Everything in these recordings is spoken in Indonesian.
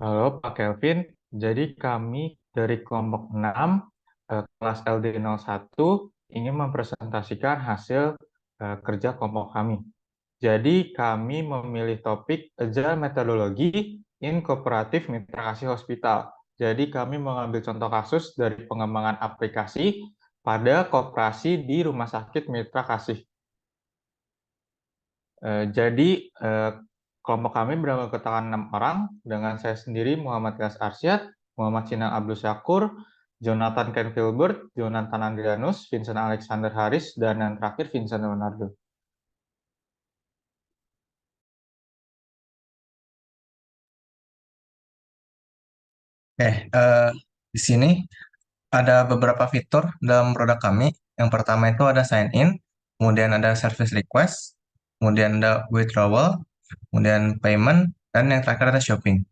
Halo Pak Kelvin, jadi kami dari kelompok 6 kelas LD01 ingin mempresentasikan hasil kerja kelompok kami. Jadi kami memilih topik Agile Methodology in Cooperative Mitra Kasih Hospital. Jadi kami mengambil contoh kasus dari pengembangan aplikasi pada koperasi di Rumah Sakit Mitra Kasih. Jadi kelompok kami beranggotakan 6 orang dengan saya sendiri Muhammad Gas Arsyad, Muhammad Sinang Abdul Syakur, Jonathan Ken Filbert, Jonathan Andrianus, Vincent Alexander Haris, dan yang terakhir Vincent Leonardo. Oke, di sini ada beberapa fitur dalam produk kami. Yang pertama itu ada sign in, kemudian ada service request, kemudian ada withdrawal, kemudian payment, dan yang terakhir ada shopping.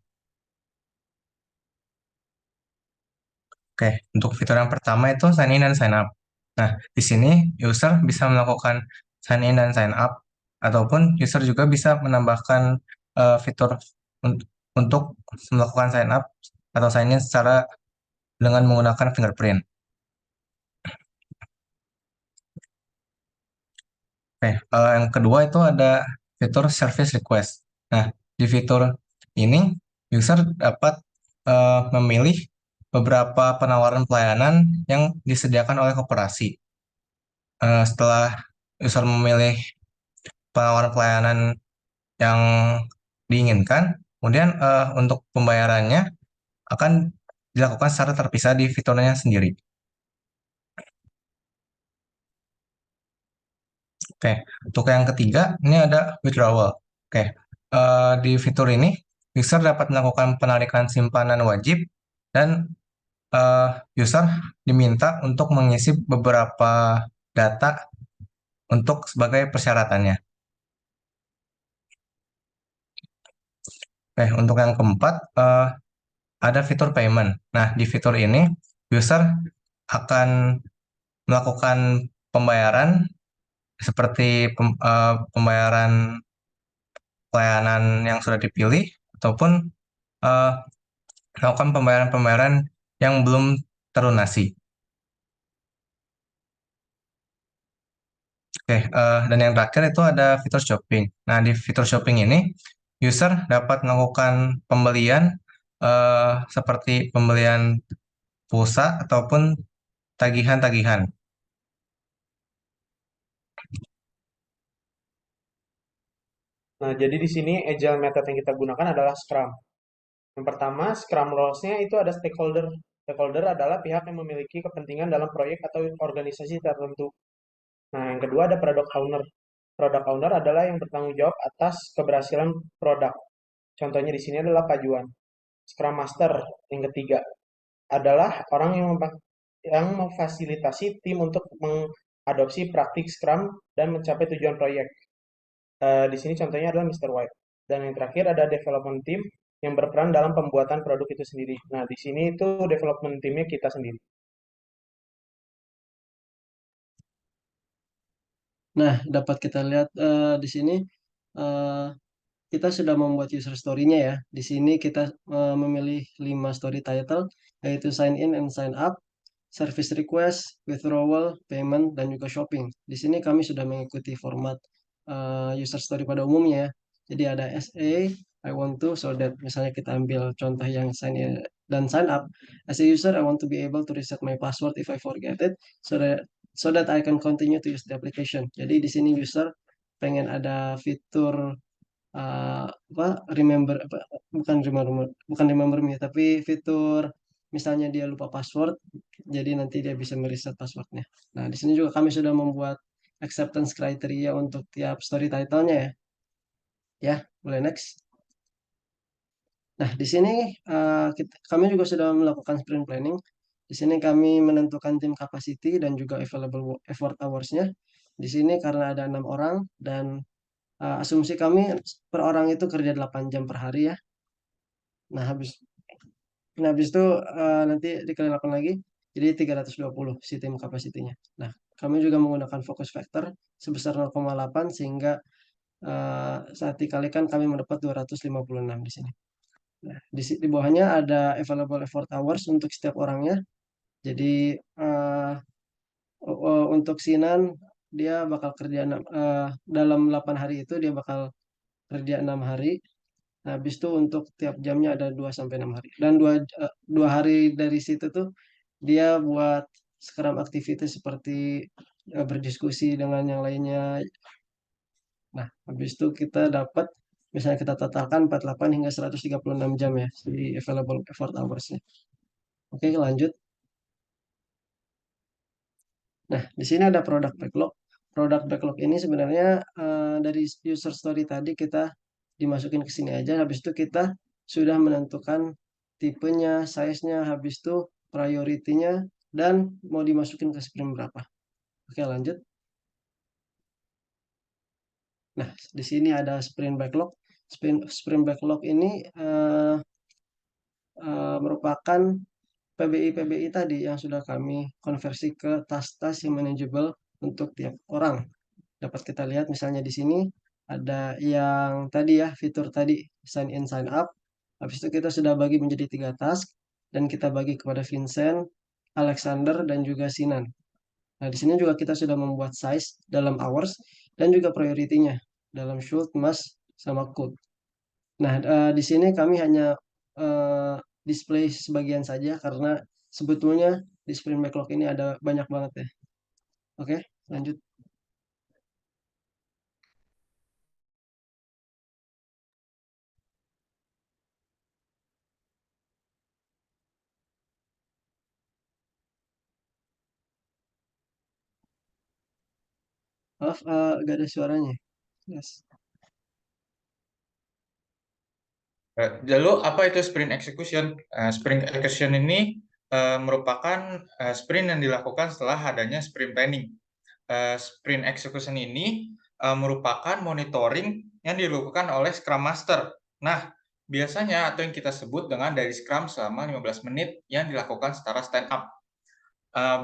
Oke, untuk fitur yang pertama itu sign in dan sign up. Nah, di sini user bisa melakukan sign in dan sign up, ataupun user juga bisa menambahkan fitur un- untuk melakukan sign up atau sign in secara dengan menggunakan fingerprint. Oke, yang kedua itu ada fitur service request. Nah, di fitur ini user dapat memilih beberapa penawaran pelayanan yang disediakan oleh koperasi. Setelah user memilih penawaran pelayanan yang diinginkan, kemudian untuk pembayarannya akan dilakukan secara terpisah di fiturnya sendiri. Oke, untuk yang ketiga ini ada withdrawal. Oke, di fitur ini user dapat melakukan penarikan simpanan wajib dan eh, user diminta untuk mengisi beberapa data untuk sebagai persyaratannya. Oke, untuk yang keempat ada fitur payment. Nah, di fitur ini user akan melakukan pembayaran seperti pembayaran pelayanan yang sudah dipilih ataupun eh, melakukan pembayaran-pembayaran yang belum terlunasi. Oke, dan yang terakhir itu ada fitur shopping. Nah, di fitur shopping ini, user dapat melakukan pembelian seperti pembelian pulsa ataupun tagihan-tagihan. Nah, jadi di sini agile method yang kita gunakan adalah Scrum. Yang pertama, Scrum Rules-nya itu ada stakeholder. Stakeholder adalah pihak yang memiliki kepentingan dalam proyek atau organisasi tertentu. Nah, yang kedua ada Product Owner. Product Owner adalah yang bertanggung jawab atas keberhasilan produk. Contohnya di sini adalah Pajuan. Scrum Master yang ketiga adalah orang yang memfasilitasi tim untuk mengadopsi praktik Scrum dan mencapai tujuan proyek. Di sini contohnya adalah Mr. White. Dan yang terakhir ada development team yang berperan dalam pembuatan produk itu sendiri. Nah, di sini itu development teamnya kita sendiri. Nah, dapat kita lihat di sini eh, kita sudah membuat user story-nya ya. Di sini kita memilih 5 story title, yaitu sign in and sign up, service request, withdrawal, payment, dan juga shopping. Di sini kami sudah mengikuti format user story pada umumnya ya. Jadi ada SA, I want to, so that misalnya kita ambil contoh yang sign in dan sign up. As a user, I want to be able to reset my password if I forget it, so that I can continue to use the application. Jadi di sini user pengen ada fitur apa remember apa bukan remember me tapi fitur misalnya dia lupa password jadi nanti dia bisa mereset passwordnya. Nah di sini juga kami sudah membuat acceptance criteria untuk tiap story title-nya ya. Ya, boleh next. Nah di sini kami juga sudah melakukan sprint planning. Di sini kami menentukan tim capacity dan juga available effort hours-nya. Di sini karena ada 6 orang dan asumsi kami per orang itu kerja 8 jam per hari ya. Nah, habis itu nanti dikali 8 lagi, jadi 320 si tim kapasitinya. Nah, kami juga menggunakan focus factor sebesar 0,8 sehingga saat dikalikan kami mendapat 256 di sini. Nah, di bawahnya ada available effort hours untuk setiap orangnya. Jadi untuk Sinan dia bakal kerja dalam 8 hari itu dia bakal kerja 6 hari. Nah, habis itu untuk tiap jamnya ada 2 sampai 6 hari. Dan 2 hari dari situ tuh dia buat scrum activity seperti berdiskusi dengan yang lainnya. Nah, habis itu kita dapat misalnya kita totalkan 48 hingga 136 jam ya di available effort hours-nya. Oke, lanjut. Nah, di sini ada product backlog. Product backlog ini sebenarnya dari user story tadi kita dimasukin ke sini aja. Habis itu kita sudah menentukan tipenya, size-nya, habis itu priority-nya, dan mau dimasukin ke sprint berapa. Oke, lanjut. Nah, di sini ada sprint backlog. Sprint backlog ini merupakan PBI-PBI tadi yang sudah kami konversi ke tas-tas yang manageable untuk tiap orang. Dapat kita lihat misalnya di sini ada yang tadi ya, fitur tadi sign in sign up. Habis itu kita sudah bagi menjadi 3 task dan kita bagi kepada Vincent, Alexander dan juga Sinan. Nah, di sini juga kita sudah membuat size dalam hours dan juga priority-nya dalam should, must, sama could. Nah, di sini kami hanya eh, display sebagian saja karena sebetulnya di sprint backlog ini ada banyak banget ya. Oke, lanjut. Maaf, gak ada suaranya. Yes. Lalu apa itu sprint execution? Sprint execution ini merupakan sprint yang dilakukan setelah adanya sprint planning. Sprint execution ini merupakan monitoring yang dilakukan oleh Scrum Master. Nah, biasanya atau yang kita sebut dengan dari Scrum selama 15 menit yang dilakukan secara stand up.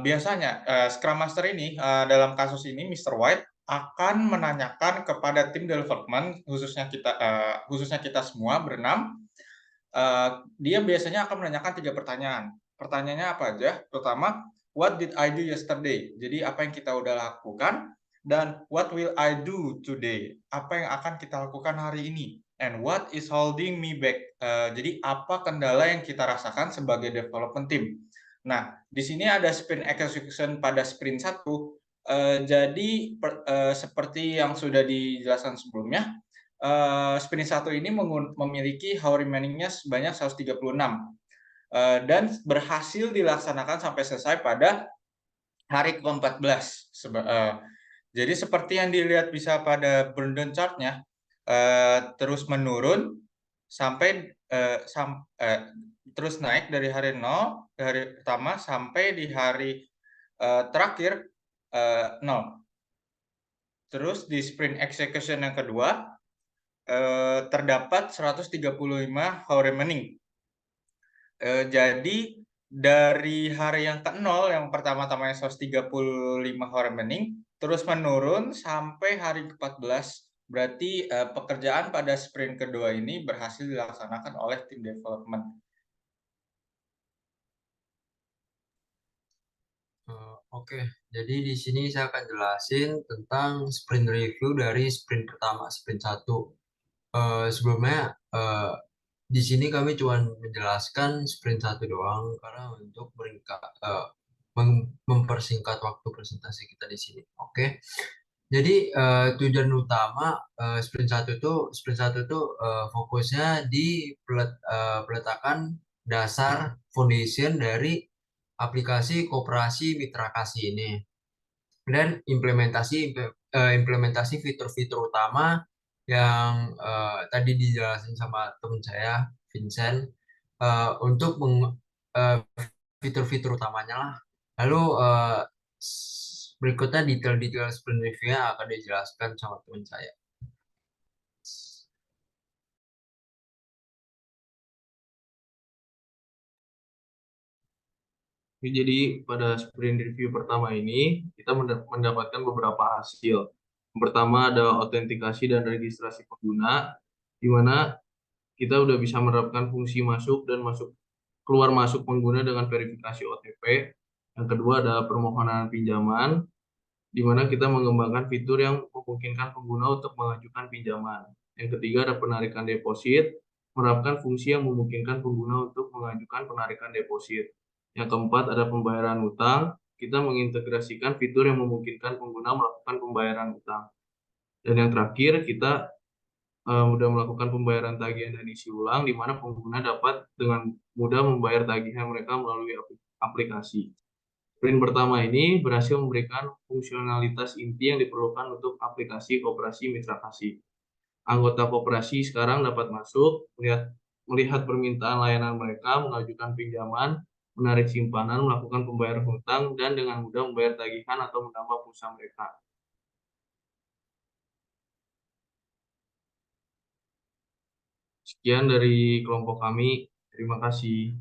Biasanya Scrum Master ini dalam kasus ini Mr. White akan menanyakan kepada tim development khususnya kita semua berenam. Dia biasanya akan menanyakan 3 pertanyaan. Pertanyaannya apa aja? Pertama, what did I do yesterday? Jadi apa yang kita udah lakukan, dan what will I do today? Apa yang akan kita lakukan hari ini? And what is holding me back? Jadi apa kendala yang kita rasakan sebagai development team? Nah, di sini ada sprint execution pada sprint 1. Jadi seperti yang sudah dijelaskan sebelumnya, sprint 1 ini memiliki hour remaining-nya sebanyak 136 dan berhasil dilaksanakan sampai selesai pada hari ke-14. Jadi seperti yang dilihat bisa pada burn down chart-nya, terus menurun sampai terus naik dari hari 0, hari pertama sampai di hari terakhir 0. Terus di sprint execution yang kedua terdapat 135 hour remaining. Jadi dari hari yang ke-0 yang pertama-tamanya 135 hour remaining terus menurun sampai hari ke-14. Berarti pekerjaan pada sprint kedua ini berhasil dilaksanakan oleh tim development. Oke, jadi di sini saya akan jelasin tentang sprint review dari sprint pertama, sprint 1. Sebelumnya di sini kami cuma menjelaskan sprint 1 doang karena untuk mempersingkat waktu presentasi kita di sini. Oke. Jadi tujuan utama sprint 1 itu fokusnya di peletakan dasar foundation dari aplikasi koperasi mitra kasih ini dan implementasi fitur-fitur utama yang tadi dijelasin sama teman saya Vincent untuk fitur-fitur utamanya lah. Lalu berikutnya detail-detail sprint review-nya akan dijelaskan sama teman saya. Jadi pada sprint review pertama ini kita mendapatkan beberapa hasil. Yang pertama ada autentikasi dan registrasi pengguna, di mana kita udah bisa menerapkan fungsi masuk dan keluar masuk pengguna dengan verifikasi OTP. Yang kedua ada permohonan pinjaman, di mana kita mengembangkan fitur yang memungkinkan pengguna untuk mengajukan pinjaman. Yang ketiga ada penarikan deposit, menerapkan fungsi yang memungkinkan pengguna untuk mengajukan penarikan deposit. Yang keempat ada pembayaran utang, kita mengintegrasikan fitur yang memungkinkan pengguna melakukan pembayaran utang. Dan yang terakhir kita mudah melakukan pembayaran tagihan dan isi ulang, di mana pengguna dapat dengan mudah membayar tagihan mereka melalui aplikasi. Sprint pertama ini berhasil memberikan fungsionalitas inti yang diperlukan untuk aplikasi koperasi mitra kasih. Anggota koperasi sekarang dapat masuk, melihat permintaan layanan mereka, mengajukan pinjaman, menarik simpanan, melakukan pembayaran hutang, dan dengan mudah membayar tagihan atau menambah pulsa mereka. Sekian dari kelompok kami. Terima kasih.